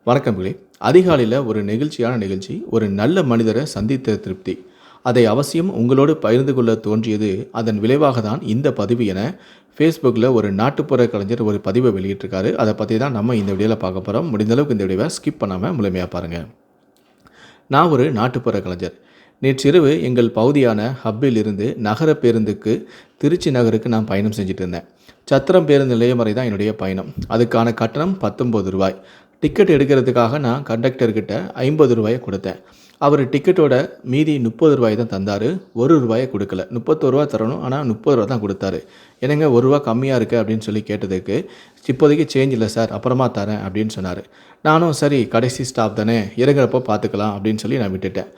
வணக்கங்களே. அதிகாலையில ஒரு நெகிழ்ச்சியான நிகழ்ச்சி, ஒரு நல்ல மனிதரை சந்தித்த திருப்தி. அதை அவசியம் உங்களோடு பகிர்ந்து கொள்ள தோன்றியது, அதன் விளைவாக தான் இந்த பதிவு என Facebookல ஒரு நாட்டுப்புற கலைஞர் ஒரு பதிவை வெளியிட்டிருக்காரு. அதை பத்தி தான் நம்ம இந்த வீடியோல பார்க்க போறோம். முடிந்த அளவுக்கு இந்த வீடியோவை ஸ்கிப் பண்ணாம முழுமையா பாருங்க. நான் ஒரு நாட்டுப்புற கலைஞர். நேற்றிரவு எங்கள் பகுதியான ஹப்பில் இருந்து நகர பேருந்துக்கு திருச்சி நகருக்கு நான் பயணம் செஞ்சுட்டு இருந்தேன். சத்திரம் பேருந்து நிலையம் வரை தான் என்னுடைய பயணம். அதுக்கான கட்டணம் ரூ. 19. டிக்கெட் எடுக்கிறதுக்காக நான் கண்டக்டர்கிட்ட ரூ. 50 கொடுத்தேன். அவர் டிக்கெட்டோட மீதி ரூ. 30 தான் தந்தார். ரூ. 1 கொடுக்கல. ரூ. 30 தரணும், ஆனால் ரூ. 30 தான் கொடுத்தாரு. என்னங்க ரூ. 1 கம்மியாக இருக்குது அப்படின்னு சொல்லி கேட்டதுக்கு, இப்போதைக்கு சேஞ்ச் இல்லை சார், அப்புறமா தரேன் அப்படின்னு சொன்னார். நானும் சரி கடைசி ஸ்டாப் தானே, இறங்குறப்போ பார்த்துக்கலாம் அப்படின்னு சொல்லி நான் விட்டுட்டேன்.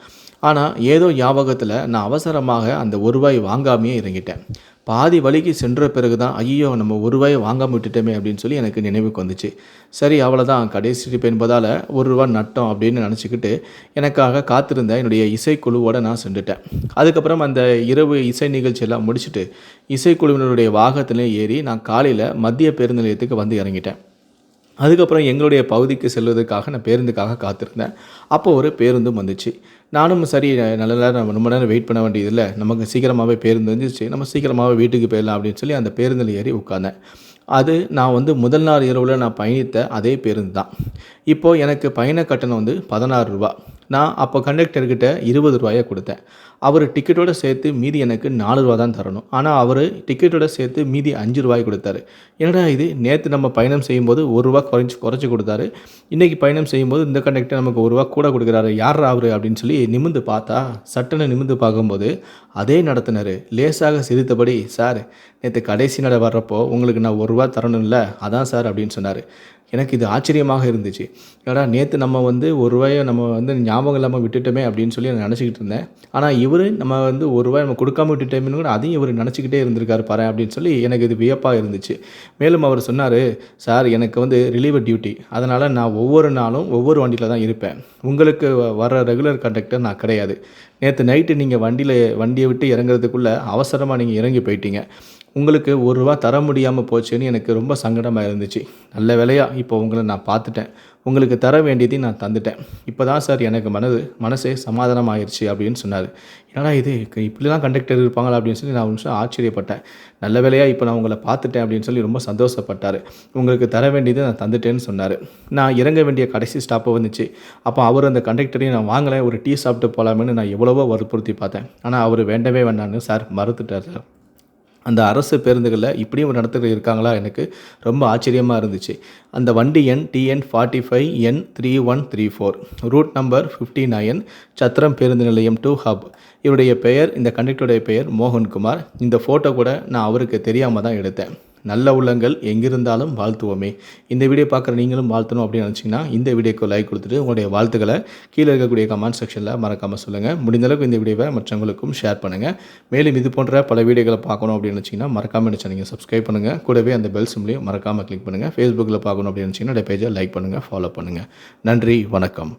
ஆனால் ஏதோ ஞாபகத்தில் நான் அவசரமாக அந்த ரூ. 1 வாங்காமையே இறங்கிட்டேன். பாதி வழிக்கு சென்ற பிறகு தான் ஐயோ நம்ம ரூ. 1 வாங்காமல் விட்டுட்டோமே அப்படின்னு சொல்லி எனக்கு நினைவுக்கு வந்துச்சு. சரி அவ்வளோதான், கடைசி ட்ரிப் என்பதால் ரூ. 1 நட்டோம் அப்படின்னு நினச்சிக்கிட்டு எனக்காக காத்திருந்த என்னுடைய இசைக்குழுவோடு நான் சென்றுட்டேன். அதுக்கப்புறம் அந்த இரவு இசை நிகழ்ச்சியெல்லாம் முடிச்சுட்டு இசைக்குழுவினருடைய வாகனத்திலே ஏறி நான் காலையில் மத்திய பேருந்து நிலையத்துக்கு வந்து இறங்கிட்டேன். அதுக்கப்புறம் எங்களுடைய பகுதிக்கு செல்வதற்காக நான் பேருந்துக்காக காத்திருந்தேன். அப்போ ஒரு பேருந்தும் வந்துச்சு. நானும் சரி நல்ல நேரம் ரொம்ப நேரம் வெயிட் பண்ண வேண்டியதில்லை, நமக்கு சீக்கிரமாகவே பேருந்து வந்துச்சு, நம்ம சீக்கிரமாகவே வீட்டுக்கு போயிடலாம் அப்படின்னு சொல்லி அந்த பேருந்தில் ஏறி உட்காந்தேன். அது நான் முதல் நாள் இரவில் நான் பயணித்த அதே பேருந்து தான். இப்போது எனக்கு பயண கட்டணம் ரூ. 16. நான் அப்போ கண்டக்டர்கிட்ட ரூ. 20 கொடுத்தேன். அவர் டிக்கெட்டோடு சேர்த்து மீதி எனக்கு ரூ. 4 தான் தரணும். ஆனால் அவர் டிக்கெட்டோட சேர்த்து மீதி ரூ. 5 கொடுத்தாரு. என்னடா இது, நேற்று நம்ம பயணம் செய்யும்போது ரூ. 1 குறைச்சி கொடுத்தாரு, இன்றைக்கி பயணம் செய்யும்போது இந்த கண்டக்டர் நமக்கு ரூ. 1 கூட கொடுக்குறாரு, யாரா அவர் அப்படின்னு சொல்லி நிமிர்ந்து பார்த்தா, சட்டுன்னு நிமிர்ந்து பார்க்கும்போது அதே நடத்துனர் லேசாக சிரித்தபடி, சார் நேற்று கடைசி நட வர்றப்போ உங்களுக்கு நான் ரூ. 1 தரணும்ல, அதான் சார் அப்படின்னு சொன்னார். எனக்கு இது ஆச்சரியமாக இருந்துச்சு. ஏன்னா நேற்று நம்ம ரூ. 1 நம்ம ஞாபகம் இல்லாமல் விட்டுட்டோமே அப்படின்னு சொல்லி நான் நினச்சிக்கிட்டு இருந்தேன். ஆனால் இவர் நம்ம ரூ. 1 நம்ம கொடுக்காம விட்டுட்டோம்னு கூட அதையும் இவர் நினச்சிக்கிட்டே இருந்திருக்காரு பாரு அப்படின்னு சொல்லி எனக்கு இது வியப்பாக இருந்துச்சு. மேலும் அவர் சொன்னார், சார் எனக்கு ரிலீவர் டியூட்டி, அதனால் நான் ஒவ்வொரு நாளும் ஒவ்வொரு வண்டியில் தான் இருப்பேன், உங்களுக்கு வர ரெகுலர் கண்டக்டர் நான் கிடையாது. நேற்று நைட்டு நீங்கள் வண்டியை விட்டு இறங்குறதுக்குள்ளே அவசரமாக நீங்கள் இறங்கி போயிட்டீங்க, உங்களுக்கு ரூ. 1 தர முடியாமல் போச்சுன்னு எனக்கு ரொம்ப சங்கடமாக இருந்துச்சு. நல்ல வேலையாக இப்போ உங்களை நான் பார்த்துட்டேன், உங்களுக்கு தர வேண்டியதையும் நான் தந்துட்டேன். இப்போ தான் சார் எனக்கு மனசே சமாதானம் ஆயிடுச்சு அப்படின்னு சொன்னார். ஏன்னா இது இப்படிலாம் கண்டக்டர் இருப்பாங்களா அப்படின்னு சொல்லி நான் ஒரு நிமிஷம் ஆச்சரியப்பட்டேன். நல்ல வேலையாக இப்போ நான் உங்களை பார்த்துட்டேன் அப்படின்னு சொல்லி ரொம்ப சந்தோஷப்பட்டார். உங்களுக்கு தர வேண்டியதை நான் தந்துட்டேன்னு சொன்னார். நான் இறங்க வேண்டிய கடைசி ஸ்டாப்பு வந்துச்சு. அப்போ அவர் அந்த கண்டக்டரையும் நான் வாங்கலை, ஒரு டீ சாப்பிட்டு போகலாமேன்னு நான் எவ்வளவோ வற்புறுத்தி பார்த்தேன். ஆனால் அவர் வேண்டவே வேண்டான்னு சார் மறுத்துட்டார் சார். அந்த அரசு பேருந்துகளில் இப்படியும் ஒரு நடத்துகிற இருக்காங்களா, எனக்கு ரொம்ப ஆச்சரியமாக இருந்துச்சு. அந்த வண்டி எண் TN45N3134, ரூட் நம்பர் 59, சத்திரம் பேருந்து நிலையம் டு ஹப். இவருடைய பெயர், இந்த கண்டக்டருடைய பெயர் மோகன்குமார். இந்த ஃபோட்டோ கூட நான் அவருக்கு தெரியாமல் தான் எடுத்தேன். நல்ல உள்ளங்கள் எங்கிருந்தாலும் வாழ்த்துவோமே. இந்த வீடியோ பார்க்குற நீங்களும் வாழ்த்தணும் அப்படின்னு நினச்சிங்கன்னா இந்த வீடியோக்கு லைக் கொடுத்துட்டு உங்களுடைய வாழ்த்துக்களை கீழே இருக்கக்கூடிய கமெண்ட் செக்ஷனில் மறக்காமல் சொல்லுங்கள். முடிந்தளவுக்கு இந்த வீடியோவை மற்றவங்களுக்கும் ஷேர் பண்ணுங்கள். மேலும் இது போன்ற பல வீடியோக்களை பார்க்கணும் அப்படின்னு நினச்சிங்கன்னா மறக்காமல் என்ன சேனலை சப்ஸ்கிரைப் பண்ணுங்கள். கூடவே அந்த பெல் சிம்லையும் மறக்காமல் கிளிக் பண்ணுங்கள். ஃபேஸ்புக்கில் பார்க்கணும் அப்படின்னு நினச்சிங்கன்னா பேஜை லைக் பண்ணுங்கள், ஃபாலோ பண்ணுங்கள். நன்றி, வணக்கம்.